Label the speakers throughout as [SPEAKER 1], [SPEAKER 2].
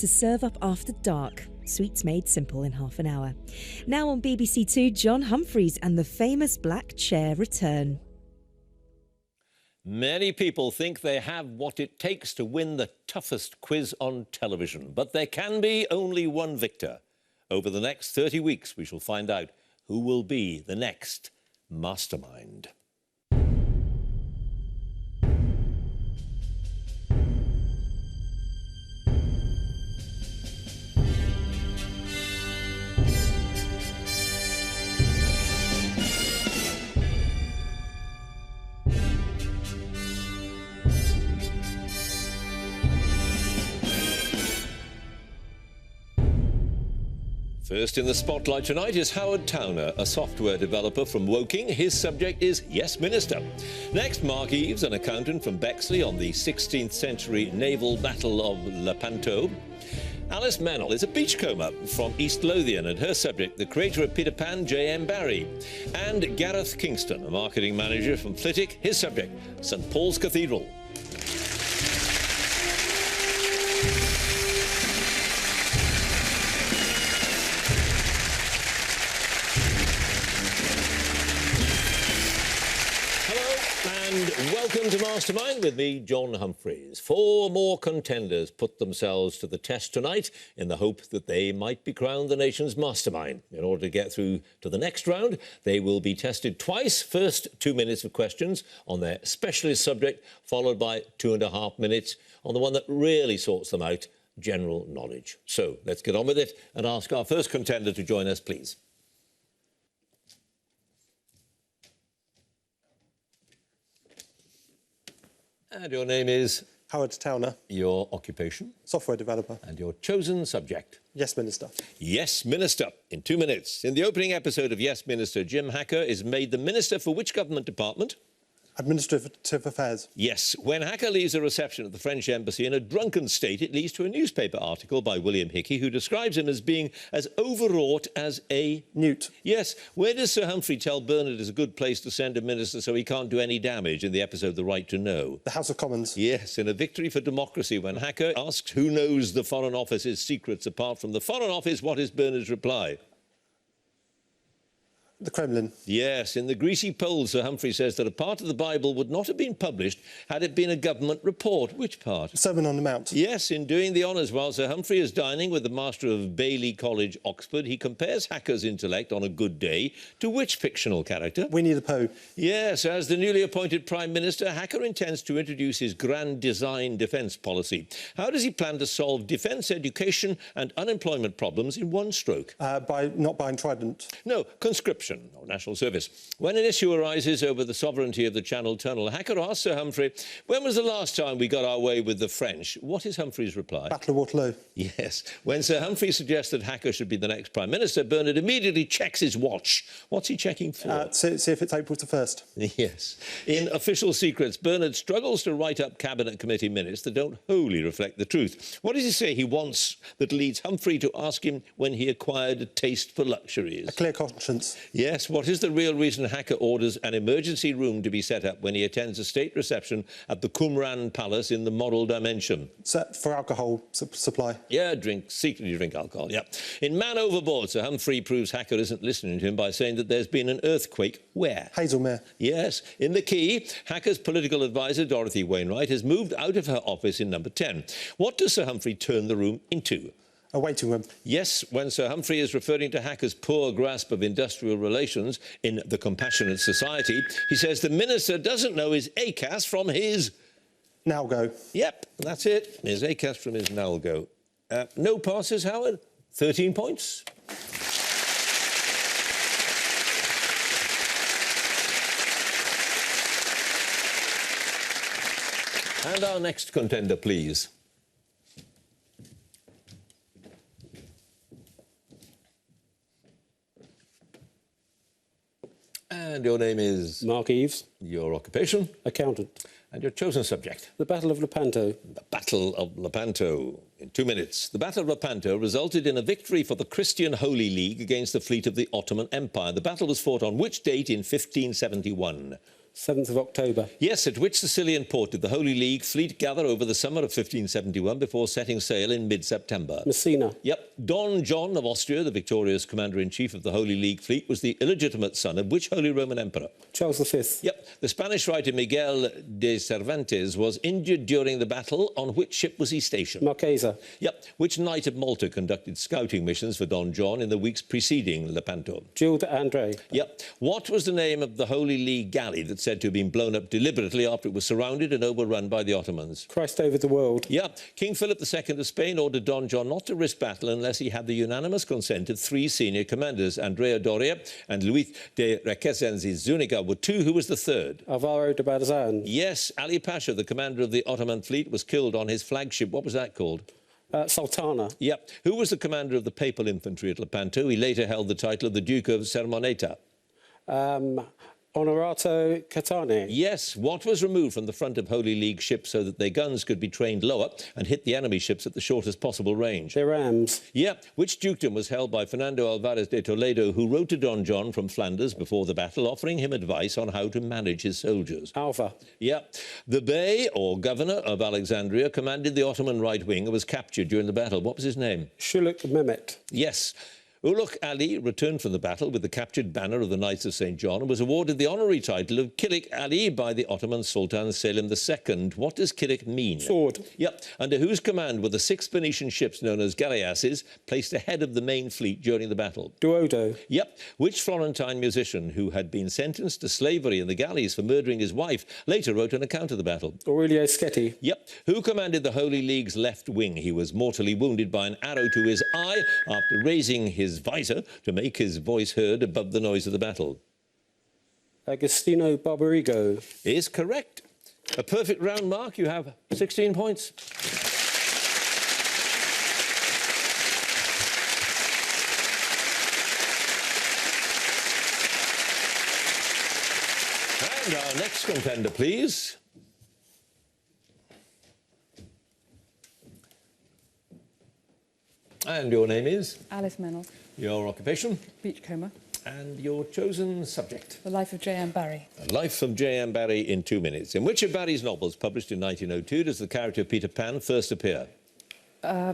[SPEAKER 1] To serve up after dark, sweets made simple in half an hour. Now on BBC Two, John Humphreys and the famous black chair return.
[SPEAKER 2] Many people think they have what it takes to win the toughest quiz on television, but there can be only one victor. Over the next 30 weeks, we shall find out who will be the next Mastermind. First in the spotlight tonight is Howard Towner, a software developer from Woking. His subject is Yes Minister. Next, Mark Eves, an accountant from Bexley on the 16th century naval battle of Lepanto. Alice MEYNELL is a beachcomber from East Lothian, and her subject, the creator of Peter Pan, J.M. Barrie. And Gareth Kingston, a marketing manager from Flitwick, his subject, St Paul's Cathedral. And welcome to Mastermind with me, John Humphreys. 4 more contenders put themselves to the test tonight in the hope that they might be crowned the nation's mastermind. In order to get through to the next round, they will be tested twice. First, 2 minutes of questions on their specialist subject, followed by 2.5 minutes on the one that really sorts them out, general knowledge. So let's get on with it and ask our first contender to join us, please. And your name is?
[SPEAKER 3] Howard Towner.
[SPEAKER 2] Your occupation?
[SPEAKER 3] Software developer.
[SPEAKER 2] And your chosen subject?
[SPEAKER 3] Yes, Minister.
[SPEAKER 2] Yes, Minister. In 2 minutes. In the opening episode of Yes, Minister, Jim Hacker is made the Minister for which government department?
[SPEAKER 3] Administrative Affairs.
[SPEAKER 2] Yes. When Hacker leaves a reception at the French embassy in a drunken state, it leads to a newspaper article by William Hickey, who describes him as being as overwrought as a...
[SPEAKER 3] Newt.
[SPEAKER 2] Yes. Where does Sir Humphrey tell Bernard is a good place to send a minister so he can't do any damage in the episode The Right to Know?
[SPEAKER 3] The House of Commons.
[SPEAKER 2] Yes, in A Victory for Democracy, when Hacker asks who knows the Foreign Office's secrets apart from the Foreign Office, what is Bernard's reply?
[SPEAKER 3] The Kremlin.
[SPEAKER 2] Yes, in The Greasy Pole, Sir Humphrey says that a part of the Bible would not have been published had it been a government report. Which part?
[SPEAKER 3] Sermon on the Mount.
[SPEAKER 2] Yes, in doing the honours while Sir Humphrey is dining with the master of Bailey College, Oxford, he compares Hacker's intellect on a good day to which fictional character?
[SPEAKER 3] Winnie the Pooh.
[SPEAKER 2] Yes, as the newly appointed Prime Minister, Hacker intends to introduce his grand design defence policy. How does he plan to solve defence, education and unemployment problems in one stroke?
[SPEAKER 3] By not buying Trident.
[SPEAKER 2] No, conscription or national service. When an issue arises over the sovereignty of the Channel Tunnel, Hacker asks Sir Humphrey, when was the last time we got our way with the French? What is Humphrey's reply?
[SPEAKER 3] Battle of Waterloo.
[SPEAKER 2] Yes. When Sir Humphrey suggests that Hacker should be the next Prime Minister, Bernard immediately checks his watch. What's he checking for?
[SPEAKER 3] See if it's April the 1st.
[SPEAKER 2] Yes. In Official Secrets, Bernard struggles to write up Cabinet Committee minutes that don't wholly reflect the truth. What does he say he wants that leads Humphrey to ask him when he acquired a taste for luxuries?
[SPEAKER 3] A clear conscience.
[SPEAKER 2] Yes. What is the real reason Hacker orders an emergency room to be set up when he attends a state reception at the Qumran Palace in the Moral Dimension?
[SPEAKER 3] Set for alcohol supply.
[SPEAKER 2] Yeah, secretly drink alcohol, yeah. In Man Overboard, Sir Humphrey proves Hacker isn't listening to him by saying that there's been an earthquake. Where?
[SPEAKER 3] Hazelmere.
[SPEAKER 2] Yes. In The Key, Hacker's political advisor, Dorothy Wainwright, has moved out of her office in number 10. What does Sir Humphrey turn the room into?
[SPEAKER 3] A waiting room.
[SPEAKER 2] Yes, when Sir Humphrey is referring to Hacker's poor grasp of industrial relations in The Compassionate Society, he says the minister doesn't know his ACAS from his...
[SPEAKER 3] Nalgo.
[SPEAKER 2] Yep, that's it. His ACAS from his Nalgo. No passes, Howard. 13 points. And our next contender, please. And your name is?
[SPEAKER 4] Mark Eves.
[SPEAKER 2] Your occupation?
[SPEAKER 4] Accountant.
[SPEAKER 2] And your chosen subject?
[SPEAKER 4] The Battle of Lepanto.
[SPEAKER 2] The Battle of Lepanto. In 2 minutes. The Battle of Lepanto resulted in a victory for the Christian Holy League against the fleet of the Ottoman Empire. The battle was fought on which date in 1571?
[SPEAKER 4] 7th of October.
[SPEAKER 2] Yes, at which Sicilian port did the Holy League fleet gather over the summer of 1571 before setting sail in mid-September?
[SPEAKER 4] Messina.
[SPEAKER 2] Yep. Don John of Austria, the victorious commander-in-chief of the Holy League fleet, was the illegitimate son of which Holy Roman Emperor?
[SPEAKER 4] Charles V.
[SPEAKER 2] Yep. The Spanish writer Miguel de Cervantes was injured during the battle. On which ship was he stationed?
[SPEAKER 4] Marquesa.
[SPEAKER 2] Yep. Which knight of Malta conducted scouting missions for Don John in the weeks preceding Lepanto?
[SPEAKER 4] Gilles d'André.
[SPEAKER 2] Yep. What was the name of the Holy League galley that said to have been blown up deliberately after it was surrounded and overrun by the Ottomans?
[SPEAKER 4] Christ over the world.
[SPEAKER 2] Yep. King Philip II of Spain ordered Don John not to risk battle unless he had the unanimous consent of three senior commanders. Andrea Doria and Luis de Requesens y Zúñiga were two. Who was the third?
[SPEAKER 4] Alvaro de Bazan.
[SPEAKER 2] Yes, Ali Pasha, the commander of the Ottoman fleet, was killed on his flagship. What was that called?
[SPEAKER 4] Sultana.
[SPEAKER 2] Yep. Who was the commander of the papal infantry at Lepanto? He later held the title of the Duke of Sermoneta.
[SPEAKER 4] Honorato Catani.
[SPEAKER 2] Yes. What was removed from the front of Holy League ships so that their guns could be trained lower and hit the enemy ships at the shortest possible range?
[SPEAKER 4] Their rams.
[SPEAKER 2] Yep. Which dukedom was held by Fernando Alvarez de Toledo, who wrote to Don John from Flanders before the battle, offering him advice on how to manage his soldiers?
[SPEAKER 4] Alva.
[SPEAKER 2] Yep. The Bey, or governor of Alexandria, commanded the Ottoman right wing and was captured during the battle. What was his name?
[SPEAKER 4] Shuluk Mehmet.
[SPEAKER 2] Yes. Ulugh Ali returned from the battle with the captured banner of the Knights of St. John and was awarded the honorary title of Kilik Ali by the Ottoman Sultan Selim II. What does Kilik mean?
[SPEAKER 4] Sword.
[SPEAKER 2] Yep. Under whose command were the 6 Phoenician ships known as galleasses placed ahead of the main fleet during the battle?
[SPEAKER 4] Duodo.
[SPEAKER 2] Yep. Which Florentine musician who had been sentenced to slavery in the galleys for murdering his wife later wrote an account of the battle?
[SPEAKER 4] Aurelio Schetti.
[SPEAKER 2] Yep. Who commanded the Holy League's left wing? He was mortally wounded by an arrow to his eye after raising his visor to make his voice heard above the noise of the battle.
[SPEAKER 4] Agostino Barbarigo.
[SPEAKER 2] Is correct. A perfect round mark. You have 16 points. And our next contender, please. And your name is?
[SPEAKER 5] Alice MEYNELL.
[SPEAKER 2] Your occupation?
[SPEAKER 5] Beachcomber.
[SPEAKER 2] And your chosen subject?
[SPEAKER 5] The Life of J.M. Barrie.
[SPEAKER 2] The Life of J.M. Barrie in 2 minutes. In which of Barrie's novels, published in 1902, does the character of Peter Pan first appear?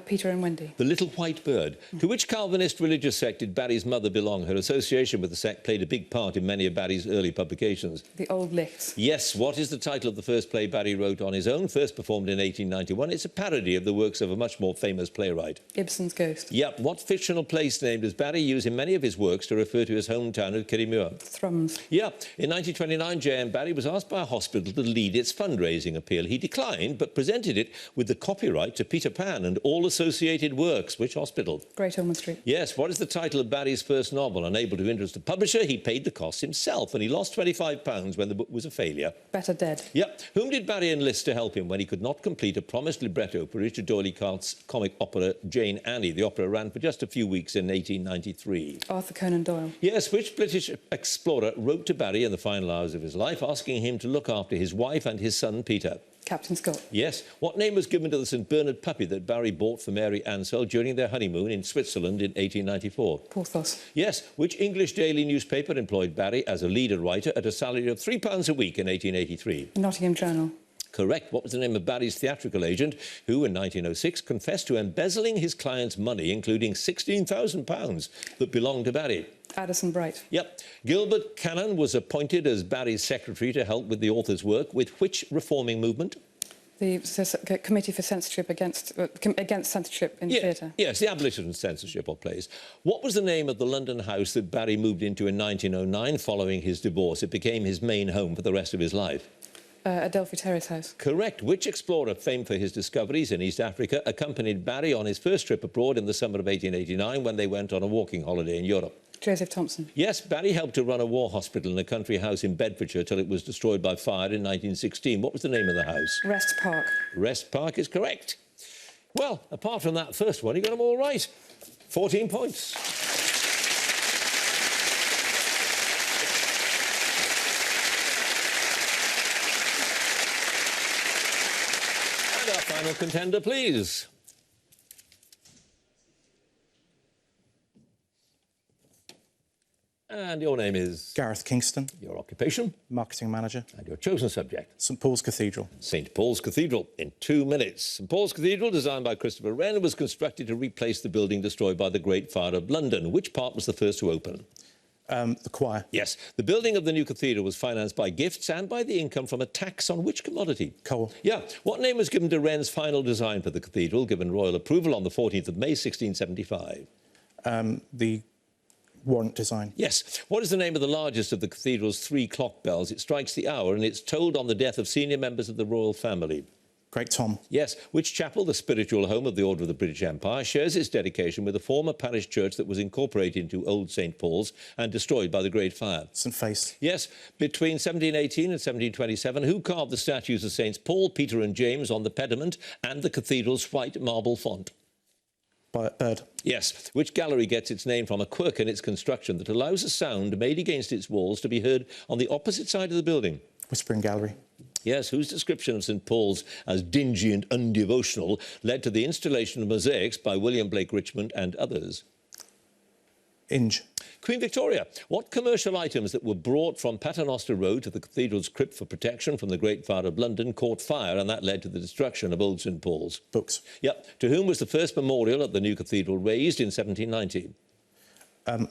[SPEAKER 5] Peter and Wendy.
[SPEAKER 2] The Little White Bird. To which Calvinist religious sect did Barrie's mother belong? Her association with the sect played a big part in many of Barrie's early publications.
[SPEAKER 5] The Old Licks.
[SPEAKER 2] Yes. What is the title of the first play Barrie wrote on his own, first performed in 1891? It's a parody of the works of a much more famous playwright.
[SPEAKER 5] Ibsen's Ghost.
[SPEAKER 2] Yep. What fictional place name does Barrie use in many of his works to refer to his hometown of Kirriemuir?
[SPEAKER 5] Thrums.
[SPEAKER 2] Yeah. In 1929, J.M. Barrie was asked by a hospital to lead its fundraising appeal. He declined, but presented it with the copyright to Peter Pan and all associated works. Which hospital?
[SPEAKER 5] Great Ormond Street.
[SPEAKER 2] Yes. What is the title of Barrie's first novel? Unable to interest a publisher, he paid the costs himself, and he lost £25 when the book was a failure.
[SPEAKER 5] Better Dead.
[SPEAKER 2] Yep. Whom did Barrie enlist to help him when he could not complete a promised libretto for Richard Doyley-Cart's comic opera Jane Annie? The opera ran for just a few weeks in 1893.
[SPEAKER 5] Arthur Conan Doyle.
[SPEAKER 2] Yes. Which British explorer wrote to Barrie in the final hours of his life, asking him to look after his wife and his son Peter?
[SPEAKER 5] Captain Scott.
[SPEAKER 2] Yes. What name was given to the St Bernard puppy that Barrie bought for Mary Ansell during their honeymoon in Switzerland in 1894?
[SPEAKER 5] Porthos.
[SPEAKER 2] Yes. Which English daily newspaper employed Barrie as a leader writer at a salary of £3 a week in 1883?
[SPEAKER 5] The Nottingham Journal.
[SPEAKER 2] Correct. What was the name of Barrie's theatrical agent, who in 1906 confessed to embezzling his client's money, including £16,000 that belonged to Barrie?
[SPEAKER 5] Addison Bright.
[SPEAKER 2] Yep. Gilbert Cannon was appointed as Barrie's secretary to help with the author's work with which reforming movement?
[SPEAKER 5] The Committee for Censorship against censorship in theatre.
[SPEAKER 2] Yes, the abolition of censorship of plays. What was the name of the London house that Barrie moved into in 1909 following his divorce? It became his main home for the rest of his life.
[SPEAKER 5] Adelphi Terrace House.
[SPEAKER 2] Correct. Which explorer, famed for his discoveries in East Africa, accompanied Barrie on his first trip abroad in the summer of 1889 when they went on a walking holiday in Europe?
[SPEAKER 5] Joseph Thompson.
[SPEAKER 2] Yes, Barrie helped to run a war hospital in a country house in Bedfordshire till it was destroyed by fire in 1916. What was the name of the house?
[SPEAKER 5] Rest Park.
[SPEAKER 2] Rest Park is correct. Well, apart from that first one, you got them all right. 14 points. And our final contender, please. And your name is?
[SPEAKER 3] Gareth Kingston,
[SPEAKER 2] Your occupation?
[SPEAKER 3] Marketing Manager,
[SPEAKER 2] And your chosen subject?
[SPEAKER 3] St Paul's Cathedral.
[SPEAKER 2] St Paul's Cathedral in 2 minutes. St Paul's Cathedral, designed by Christopher Wren, was constructed to replace the building destroyed by the Great Fire of London. Which part was the first to open?
[SPEAKER 3] The choir.
[SPEAKER 2] Yes, the building of the new cathedral was financed by gifts and by the income from a tax on which commodity?
[SPEAKER 3] Coal.
[SPEAKER 2] Yeah. What name was given to Wren's final design for the cathedral, given royal approval on the 14th of May, 1675?
[SPEAKER 3] The warrant design.
[SPEAKER 2] Yes. What is the name of the largest of the cathedral's 3 clock bells? It strikes the hour and it's tolled on the death of senior members of the royal family.
[SPEAKER 3] Great Tom.
[SPEAKER 2] Yes. Which chapel, the spiritual home of the Order of the British Empire, shares its dedication with a former parish church that was incorporated into Old St Paul's and destroyed by the Great Fire?
[SPEAKER 3] St Face.
[SPEAKER 2] Yes. Between 1718 and 1727, who carved the statues of Saints Paul, Peter and James on the pediment and the cathedral's white marble font?
[SPEAKER 3] By Bird.
[SPEAKER 2] Yes. Which gallery gets its name from a quirk in its construction that allows a sound made against its walls to be heard on the opposite side of the building?
[SPEAKER 3] Whispering Gallery.
[SPEAKER 2] Yes, whose description of St Paul's as dingy and undevotional led to the installation of mosaics by William Blake Richmond and others?
[SPEAKER 3] Inge.
[SPEAKER 2] Queen Victoria. What commercial items that were brought from Paternoster Road to the cathedral's crypt for protection from the Great Fire of London caught fire, and that led to the destruction of Old St Paul's?
[SPEAKER 3] Books.
[SPEAKER 2] Yep. To whom was the first memorial at the new cathedral raised in 1790?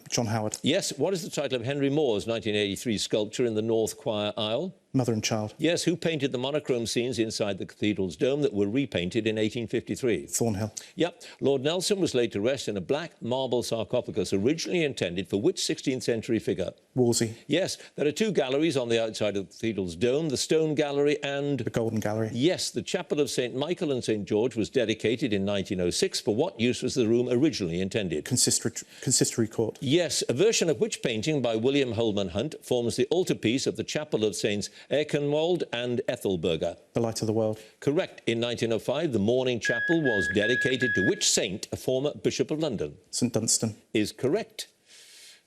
[SPEAKER 3] John Howard.
[SPEAKER 2] Yes. What is the title of Henry Moore's 1983 sculpture in the North Choir aisle?
[SPEAKER 3] Mother and Child.
[SPEAKER 2] Yes. Who painted the monochrome scenes inside the cathedral's dome that were repainted in 1853?
[SPEAKER 3] Thornhill.
[SPEAKER 2] Yep. Lord Nelson was laid to rest in a black marble sarcophagus originally intended for which 16th century figure?
[SPEAKER 3] Wolsey.
[SPEAKER 2] Yes. There are 2 galleries on the outside of the cathedral's dome, the Stone Gallery and...
[SPEAKER 3] The Golden Gallery.
[SPEAKER 2] Yes. The chapel of St Michael and St George was dedicated in 1906. For what use was the room originally intended?
[SPEAKER 3] Consistory Court.
[SPEAKER 2] Yes. A version of which painting by William Holman Hunt forms the altarpiece of the chapel of Saints Eichenwald and Ethelberger?
[SPEAKER 3] The Light of the World.
[SPEAKER 2] Correct. In 1905, the Morning Chapel was dedicated to which saint, a former Bishop of London?
[SPEAKER 3] St Dunstan.
[SPEAKER 2] Is correct.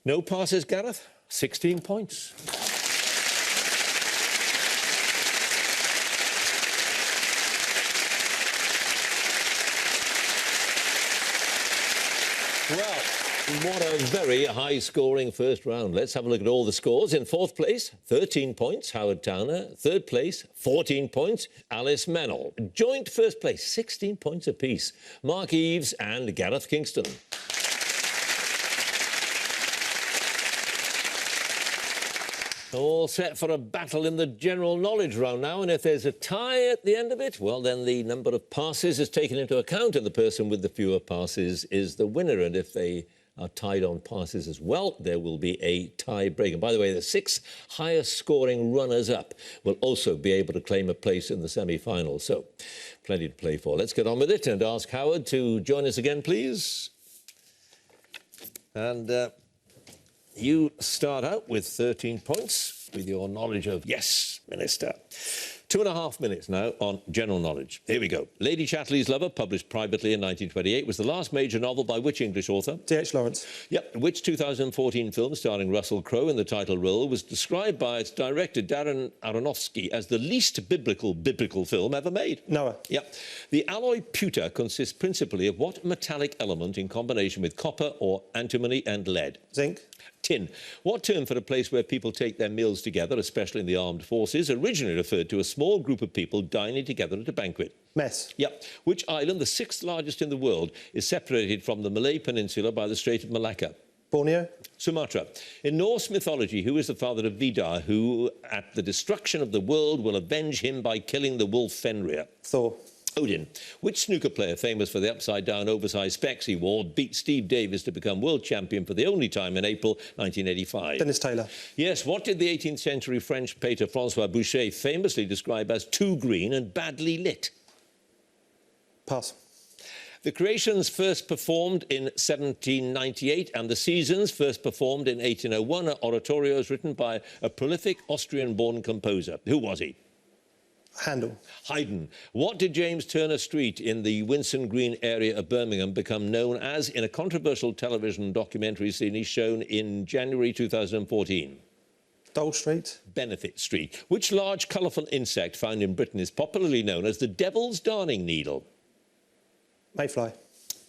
[SPEAKER 2] No passes, Gareth. 16 points. Well, what a very high-scoring first round. Let's have a look at all the scores. In 4th place, 13 points, Howard Towner. 3rd place, 14 points, Alice MEYNELL. Joint 1st place, 16 points apiece, Mark Eves and Gareth Kingston. All set for a battle in the general knowledge round now, and if there's a tie at the end of it, well, then the number of passes is taken into account, and the person with the fewer passes is the winner. And if they are tied on passes as well, there will be a tie break. And by the way, the 6 highest scoring runners-up will also be able to claim a place in the semi-final. So, plenty to play for. Let's get on with it and ask Howard to join us again, please. And you start out with 13 points with your knowledge of... Yes, Minister. 2.5 minutes now on general knowledge. Here we go. Lady Chatterley's Lover, published privately in 1928, was the last major novel by which English author?
[SPEAKER 3] D.H. Lawrence.
[SPEAKER 2] Yep. Which 2014 film starring Russell Crowe in the title role was described by its director, Darren Aronofsky, as the least biblical film ever made?
[SPEAKER 3] Noah.
[SPEAKER 2] Yep. The alloy pewter consists principally of what metallic element in combination with copper or antimony and lead?
[SPEAKER 3] Zinc.
[SPEAKER 2] Tin. What term for a place where people take their meals together, especially in the armed forces, originally referred to a small group of people dining together at a banquet?
[SPEAKER 3] Mess.
[SPEAKER 2] Yep. Which island, the 6th largest in the world, is separated from the Malay Peninsula by the Strait of Malacca?
[SPEAKER 3] Borneo.
[SPEAKER 2] Sumatra. In Norse mythology, who is the father of Vidar, who, at the destruction of the world, will avenge him by killing the wolf Fenrir?
[SPEAKER 3] Thor.
[SPEAKER 2] Odin. Which snooker player, famous for the upside-down oversized specs he wore, beat Steve Davis to become world champion for the only time in April 1985?
[SPEAKER 3] Dennis Taylor.
[SPEAKER 2] Yes. What did the 18th century French painter Francois Boucher famously describe as too green and badly lit?
[SPEAKER 3] Pass.
[SPEAKER 2] The Creations first performed in 1798 and the Seasons first performed in 1801 are oratorios written by a prolific Austrian-born composer. Who was he?
[SPEAKER 3] Handel.
[SPEAKER 2] Haydn. What did James Turner Street in the Winson Green area of Birmingham become known as in a controversial television documentary series shown in January 2014?
[SPEAKER 3] Dole Street.
[SPEAKER 2] Benefit Street. Which large, colourful insect found in Britain is popularly known as the Devil's Darning Needle?
[SPEAKER 3] Mayfly.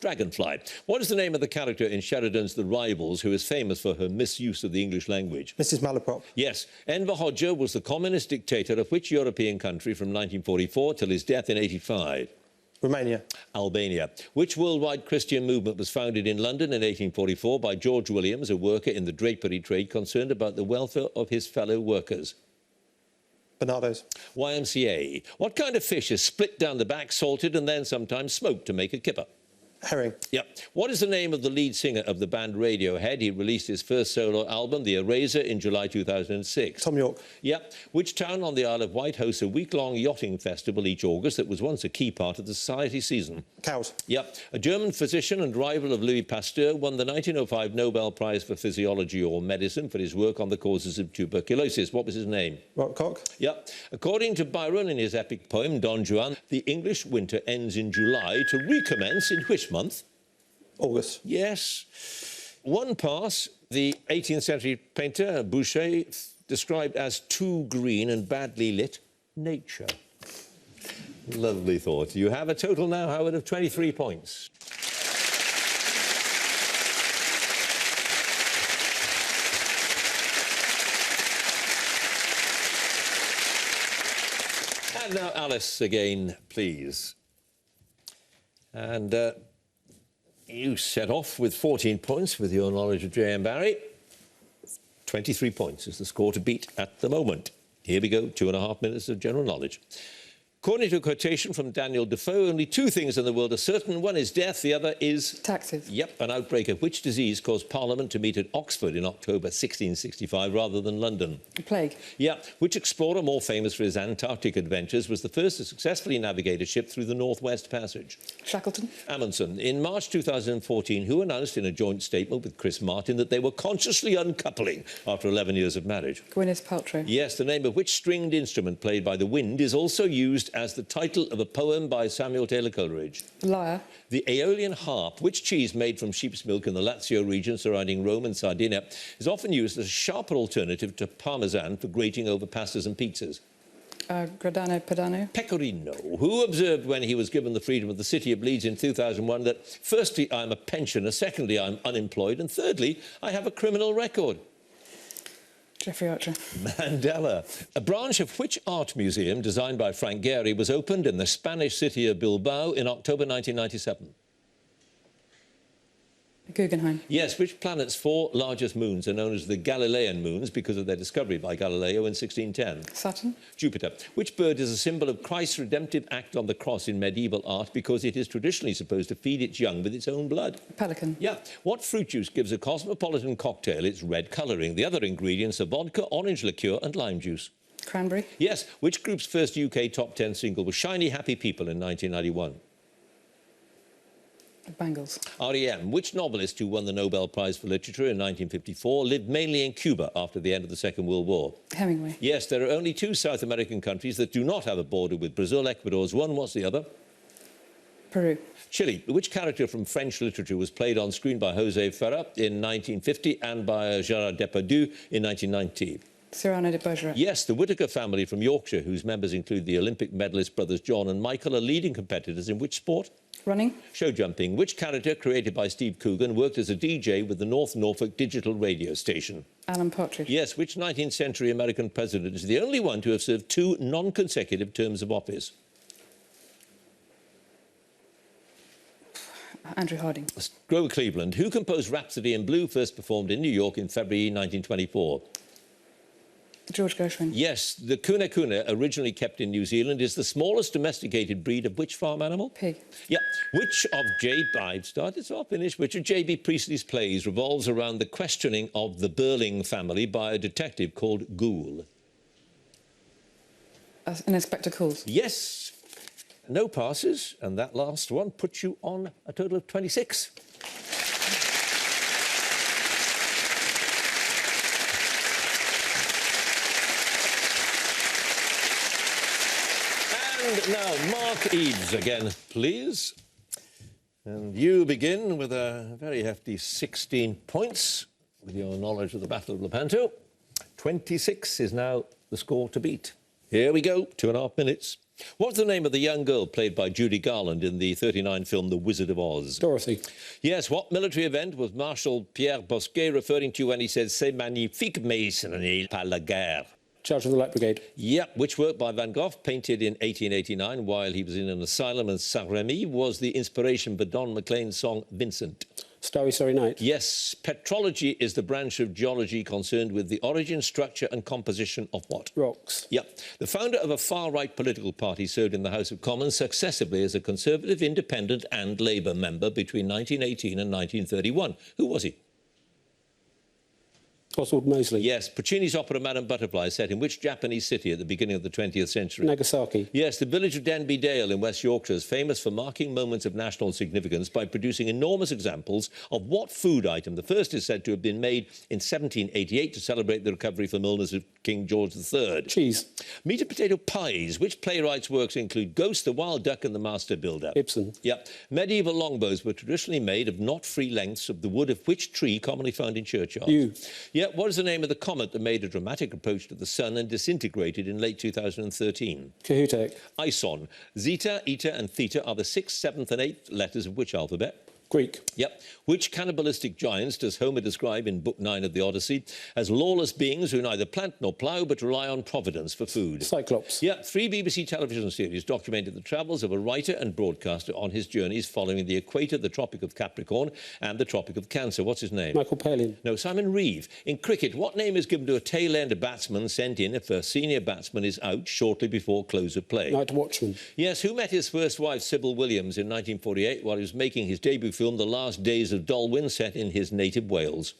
[SPEAKER 2] Dragonfly. What is the name of the character in Sheridan's The Rivals who is famous for her misuse of the English language?
[SPEAKER 3] Mrs. Malaprop.
[SPEAKER 2] Yes. Enver Hoxha was the communist dictator of which European country from 1944 till his death in 85?
[SPEAKER 3] Romania.
[SPEAKER 2] Albania. Which worldwide Christian movement was founded in London in 1844 by George Williams, a worker in the drapery trade concerned about the welfare of his fellow workers?
[SPEAKER 3] Bernardo's.
[SPEAKER 2] YMCA. What kind of fish is split down the back, salted and then sometimes smoked to make a kipper?
[SPEAKER 3] Herring.
[SPEAKER 2] Yep. What is the name of the lead singer of the band Radiohead? He released his first solo album, The Eraser, in July 2006.
[SPEAKER 3] Tom York.
[SPEAKER 2] Yep. Which town on the Isle of Wight hosts a week-long yachting festival each August that was once a key part of the society season?
[SPEAKER 3] Cowes.
[SPEAKER 2] Yep. A German physician and rival of Louis Pasteur won the 1905 Nobel Prize for Physiology or Medicine for his work on the causes of tuberculosis. What was his name?
[SPEAKER 3] Robert Koch.
[SPEAKER 2] Yep. According to Byron in his epic poem Don Juan, the English winter ends in July to recommence in which month?
[SPEAKER 3] August.
[SPEAKER 2] Yes. One pass, the 18th century painter Boucher described as too green and badly lit nature. Lovely thought. You have a total now, Howard, of 23 points. And now Alice again, please. And you set off with 14 points with your knowledge of J.M. Barrie. 23 points is the score to beat at the moment. Here we go, 2.5 minutes of general knowledge. According to a quotation from Daniel Defoe, only two things in the world are certain. One is death, the other is...
[SPEAKER 5] Taxes.
[SPEAKER 2] Yep, an outbreak of which disease caused Parliament to meet at Oxford in October 1665 rather than London?
[SPEAKER 5] The plague.
[SPEAKER 2] Yep, which explorer, more famous for his Antarctic adventures, was the first to successfully navigate a ship through the Northwest Passage?
[SPEAKER 5] Shackleton.
[SPEAKER 2] Amundsen. In March 2014, who announced in a joint statement with Chris Martin that they were consciously uncoupling after 11 years of marriage?
[SPEAKER 5] Gwyneth Paltrow.
[SPEAKER 2] Yes, the name of which stringed instrument played by the wind is also used as the title of a poem by Samuel Taylor Coleridge?
[SPEAKER 5] Liar.
[SPEAKER 2] The Aeolian harp, which cheese made from sheep's milk in the Lazio region surrounding Rome and Sardinia, is often used as a sharper alternative to Parmesan for grating over pastas and pizzas?
[SPEAKER 5] Gradano Padano.
[SPEAKER 2] Pecorino, who observed when he was given the freedom of the city of Leeds in 2001 that, firstly, I'm a pensioner, secondly, I'm unemployed, and thirdly, I have a criminal record?
[SPEAKER 5] Jeffrey Archer.
[SPEAKER 2] Mandela. A branch of which art museum, designed by Frank Gehry, was opened in the Spanish city of Bilbao in October 1997?
[SPEAKER 5] Guggenheim.
[SPEAKER 2] Yes, which planet's four largest moons are known as the Galilean moons because of their discovery by Galileo in 1610?
[SPEAKER 5] Saturn.
[SPEAKER 2] Jupiter. Which bird is a symbol of Christ's redemptive act on the cross in medieval art because it is traditionally supposed to feed its young with its own blood?
[SPEAKER 5] Pelican.
[SPEAKER 2] Yeah. What fruit juice gives a cosmopolitan cocktail its red colouring? The other ingredients are vodka, orange liqueur and lime juice.
[SPEAKER 5] Cranberry.
[SPEAKER 2] Yes. Which group's first UK top 10 single was Shiny Happy People in 1991?
[SPEAKER 5] Bangles.
[SPEAKER 2] R.E.M. Which novelist who won the Nobel Prize for Literature in 1954 lived mainly in Cuba after the end of the Second World War?
[SPEAKER 5] Hemingway.
[SPEAKER 2] Yes, there are only two South American countries that do not have a border with Brazil. Ecuador's one. What's the other?
[SPEAKER 5] Peru.
[SPEAKER 2] Chile. Which character from French literature was played on screen by José Ferrer in 1950 and by Gérard Depardieu in 1990?
[SPEAKER 5] Cyrano de Bergerac.
[SPEAKER 2] Yes, the Whittaker family from Yorkshire, whose members include the Olympic medalist brothers John and Michael, are leading competitors in which sport?
[SPEAKER 5] Running.
[SPEAKER 2] Show jumping. Which character, created by Steve Coogan, worked as a DJ with the North Norfolk digital radio station?
[SPEAKER 5] Alan Partridge.
[SPEAKER 2] Yes, which 19th century American president is the only one to have served two non-consecutive terms of office?
[SPEAKER 5] Andrew Harding.
[SPEAKER 2] Grover Cleveland. Who composed Rhapsody in Blue, first performed in New York in February 1924?
[SPEAKER 5] George Gershwin.
[SPEAKER 2] Yes, the Kuna Kuna, originally kept in New Zealand, is the smallest domesticated breed of which farm animal?
[SPEAKER 5] Pig.
[SPEAKER 2] Yeah. Which of Which of J.B. Priestley's plays revolves around the questioning of the Burling family by a detective called Ghoul?
[SPEAKER 5] An Inspector Calls.
[SPEAKER 2] Yes. No passes, and that last one puts you on a total of 26. And now, Mark Eaves again, please. And you begin with a very hefty 16 points with your knowledge of the Battle of Lepanto. 26 is now the score to beat. Here we go, 2.5 minutes. What's the name of the young girl played by Judy Garland in the 1939 film The Wizard of Oz?
[SPEAKER 4] Dorothy.
[SPEAKER 2] Yes, what military event was Marshal Pierre Bosquet referring to when he said "C'est magnifique, mais ce n'est pas la guerre"?
[SPEAKER 4] Charge of the Light Brigade.
[SPEAKER 2] Yep, which work by Van Gogh, painted in 1889 while he was in an asylum in Saint-Rémy, was the inspiration for Don McLean's song Vincent?
[SPEAKER 4] Starry, Starry Night.
[SPEAKER 2] Yes, petrology is the branch of geology concerned with the origin, structure and composition of what?
[SPEAKER 4] Rocks.
[SPEAKER 2] Yep. The founder of a far-right political party served in the House of Commons successively as a Conservative, Independent and Labour member between 1918 and 1931. Who was he?
[SPEAKER 4] Oswald Mosley.
[SPEAKER 2] Yes, Puccini's opera Madame Butterfly set in which Japanese city at the beginning of the 20th century?
[SPEAKER 4] Nagasaki.
[SPEAKER 2] Yes, the village of Denby Dale in West Yorkshire is famous for marking moments of national significance by producing enormous examples of what food item. The first is said to have been made in 1788 to celebrate the recovery from illness of King George III.
[SPEAKER 4] Cheese.
[SPEAKER 2] Meat and potato pies. Which playwright's works include Ghost, The Wild Duck and The Master Builder?
[SPEAKER 4] Ibsen.
[SPEAKER 2] Yep. Medieval longbows were traditionally made of not-free lengths of the wood of which tree commonly found in churchyards?
[SPEAKER 4] Yew.
[SPEAKER 2] Yep. What is the name of the comet that made a dramatic approach to the sun and disintegrated in late 2013?
[SPEAKER 4] Cahutek.
[SPEAKER 2] Ison. Zeta, Eta and Theta are the 6th, 7th and 8th letters of which alphabet?
[SPEAKER 4] Greek.
[SPEAKER 2] Yep. Which cannibalistic giants does Homer describe in Book 9 of the Odyssey as lawless beings who neither plant nor plough but rely on providence for food?
[SPEAKER 4] Cyclops.
[SPEAKER 2] Yep. 3 BBC television series documented the travels of a writer and broadcaster on his journeys following the equator, the Tropic of Capricorn and the Tropic of Cancer. What's his name?
[SPEAKER 4] Michael Palin.
[SPEAKER 2] No, Simon Reeve. In cricket, what name is given to a tail-end batsman sent in if a senior batsman is out shortly before close of play?
[SPEAKER 4] Night Watchman.
[SPEAKER 2] Yes, who met his first wife, Sybil Williams, in 1948 while he was making his debut film, The Last Days of Dolwyn, set in his native Wales?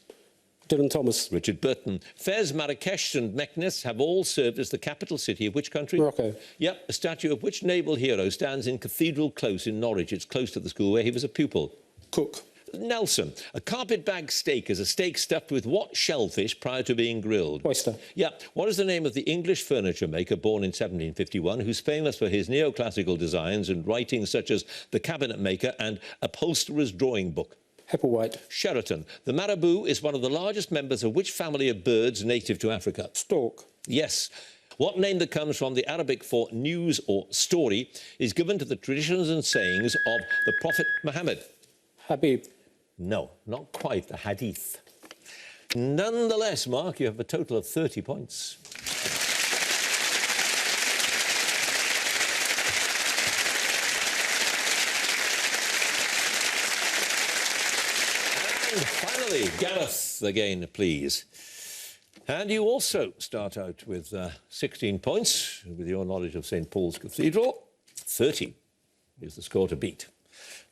[SPEAKER 4] Dylan Thomas.
[SPEAKER 2] Richard Burton. Fez, Marrakesh and Meknes have all served as the capital city of which country?
[SPEAKER 4] Morocco.
[SPEAKER 2] Yep, a statue of which naval hero stands in Cathedral Close in Norwich? It's close to the school where he was a pupil.
[SPEAKER 4] Cook.
[SPEAKER 2] Nelson. A carpet-bag steak is a steak stuffed with what shellfish prior to being grilled?
[SPEAKER 4] Oyster.
[SPEAKER 2] Yeah. What is the name of the English furniture maker born in 1751 who's famous for his neoclassical designs and writings such as The Cabinet Maker and Upholsterer's Drawing Book?
[SPEAKER 4] Hepplewhite.
[SPEAKER 2] Sheraton. The marabou is one of the largest members of which family of birds native to Africa?
[SPEAKER 4] Stork.
[SPEAKER 2] Yes. What name that comes from the Arabic for news or story is given to the traditions and sayings of the Prophet Muhammad?
[SPEAKER 4] Habib.
[SPEAKER 2] No, not quite. The hadith. Nonetheless, Mark, you have a total of 30 points. And finally, Gareth again, please. And you also start out with 16 points, with your knowledge of St. Paul's Cathedral. 30 is the score to beat.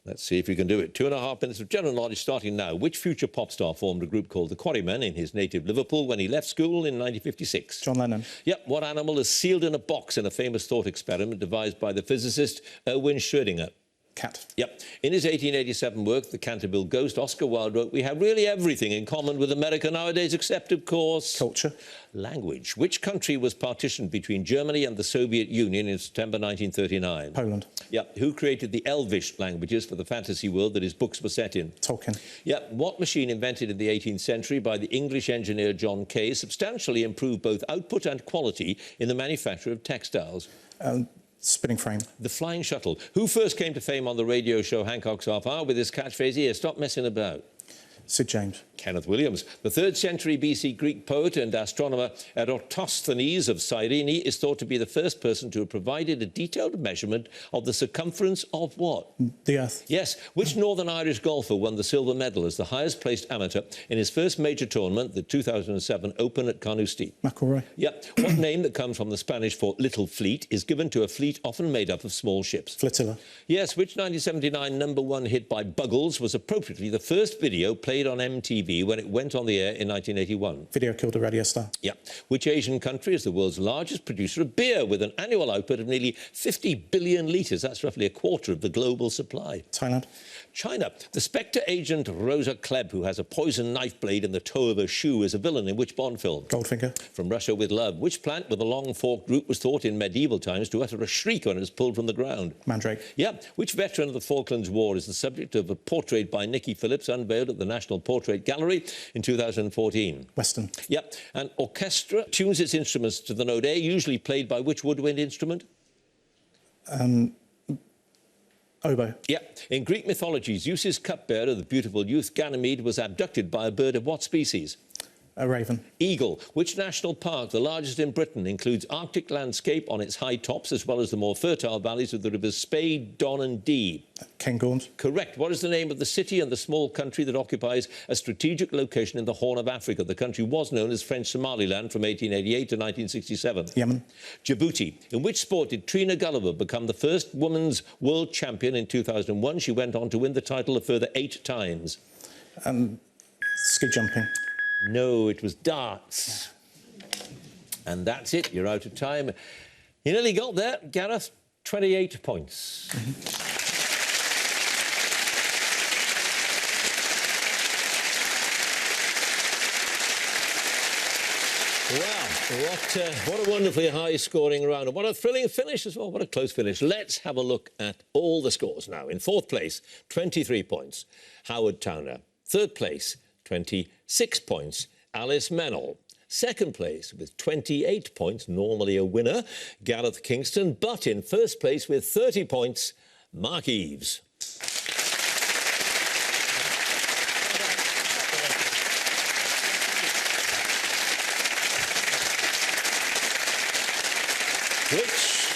[SPEAKER 2] Let's see if you can do it. 2.5 minutes of general knowledge starting now. Which future pop star formed a group called the Quarrymen in his native Liverpool when he left school in 1956?
[SPEAKER 3] John Lennon.
[SPEAKER 2] Yep. What animal is sealed in a box in a famous thought experiment devised by the physicist Erwin Schrödinger?
[SPEAKER 3] Cat.
[SPEAKER 2] Yep. In his 1887 work, The Canterville Ghost, Oscar Wilde wrote, "We have really everything in common with America nowadays, except, of course..."
[SPEAKER 3] Culture.
[SPEAKER 2] Language. Which country was partitioned between Germany and the Soviet Union in September 1939?
[SPEAKER 3] Poland.
[SPEAKER 2] Yep. Who created the Elvish languages for the fantasy world that his books were set in?
[SPEAKER 3] Tolkien.
[SPEAKER 2] Yep. What machine invented in the 18th century by the English engineer John Kay substantially improved both output and quality in the manufacture of textiles?
[SPEAKER 3] Spinning frame.
[SPEAKER 2] The Flying Shuttle. Who first came to fame on the radio show Hancock's Half Hour with his catchphrase, "Here, stop messing about"?
[SPEAKER 3] Sid James.
[SPEAKER 2] Kenneth Williams. The 3rd century BC Greek poet and astronomer Eratosthenes of Cyrene is thought to be the first person to have provided a detailed measurement of the circumference of what?
[SPEAKER 3] The Earth.
[SPEAKER 2] Yes. Which Northern Irish golfer won the silver medal as the highest placed amateur in his first major tournament, the 2007 Open at Carnoustie?
[SPEAKER 3] McIlroy.
[SPEAKER 2] Yep. What name that comes from the Spanish for little fleet is given to a fleet often made up of small ships?
[SPEAKER 3] Flotilla.
[SPEAKER 2] Yes. Which 1979 #1 hit by Buggles was appropriately the first video played on MTV when it went on the air in 1981?
[SPEAKER 3] Video killed a radio star.
[SPEAKER 2] Yeah. Which Asian country is the world's largest producer of beer with an annual output of nearly 50 billion litres? That's roughly a quarter of the global supply.
[SPEAKER 3] Thailand.
[SPEAKER 2] China. The Spectre agent Rosa Klebb, who has a poison knife blade in the toe of her shoe, is a villain in which Bond film?
[SPEAKER 3] Goldfinger.
[SPEAKER 2] From Russia with Love. Which plant with a long forked root was thought in medieval times to utter a shriek when it was pulled from the ground?
[SPEAKER 3] Mandrake.
[SPEAKER 2] Yeah. Which veteran of the Falklands War is the subject of a portrait by Nicky Phillips unveiled at the National Portrait Gallery in 2014?
[SPEAKER 3] Western.
[SPEAKER 2] Yep. An orchestra tunes its instruments to the note A, usually played by which woodwind instrument?
[SPEAKER 3] Oboe.
[SPEAKER 2] Yeah. In Greek mythology, Zeus's cupbearer, the beautiful youth Ganymede, was abducted by a bird of what species?
[SPEAKER 3] A raven.
[SPEAKER 2] Eagle. Which national park, the largest in Britain, includes Arctic landscape on its high tops as well as the more fertile valleys of the rivers Spey, Don and Dee?
[SPEAKER 3] Cairngorms.
[SPEAKER 2] Correct. What is the name of the city and the small country that occupies a strategic location in the Horn of Africa? The country was known as French Somaliland from 1888 to 1967.
[SPEAKER 3] Yemen.
[SPEAKER 2] Djibouti. In which sport did Trina Gulliver become the first women's world champion in 2001? She went on to win the title a further 8 times.
[SPEAKER 3] Ski jumping.
[SPEAKER 2] No, it was darts. And that's it. You're out of time. You nearly got there, Gareth. 28 points. Wow, what a wonderfully high-scoring round. And what a thrilling finish as well. What a close finish. Let's have a look at all the scores now. In 4th place, 23 points, Howard Towner. 3rd place, 26 points, Alice MEYNELL. 2nd place with 28 points, normally a winner, Gareth Kingston. But in 1st place with 30 points, Mark Eves. Which,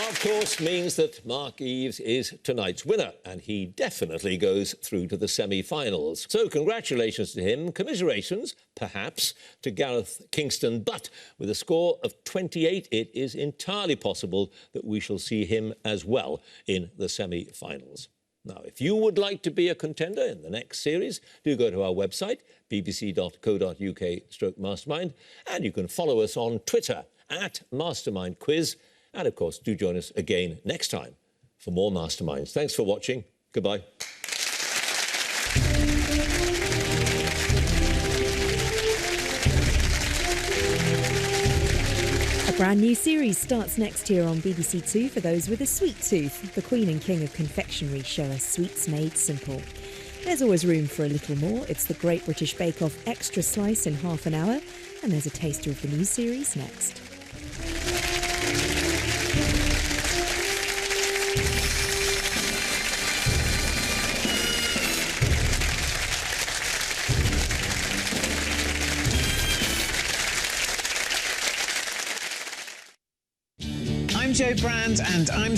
[SPEAKER 2] of course, means that Mark Eves is tonight's winner, and he definitely goes through to the semi-finals. So congratulations to him, commiserations, perhaps, to Gareth Kingston, but with a score of 28, it is entirely possible that we shall see him as well in the semi-finals. Now, if you would like to be a contender in the next series, do go to our website, bbc.co.uk/mastermind, and you can follow us on Twitter @Mastermind Quiz. And, of course, do join us again next time for more Masterminds. Thanks for watching. Goodbye.
[SPEAKER 1] A brand new series starts next year on BBC Two for those with a sweet tooth. The Queen and King of Confectionery show us sweets made simple. There's always room for a little more. It's the Great British Bake Off Extra Slice in half an hour. And there's a taster of the new series next.
[SPEAKER 6] I'm Jo Brand and I'm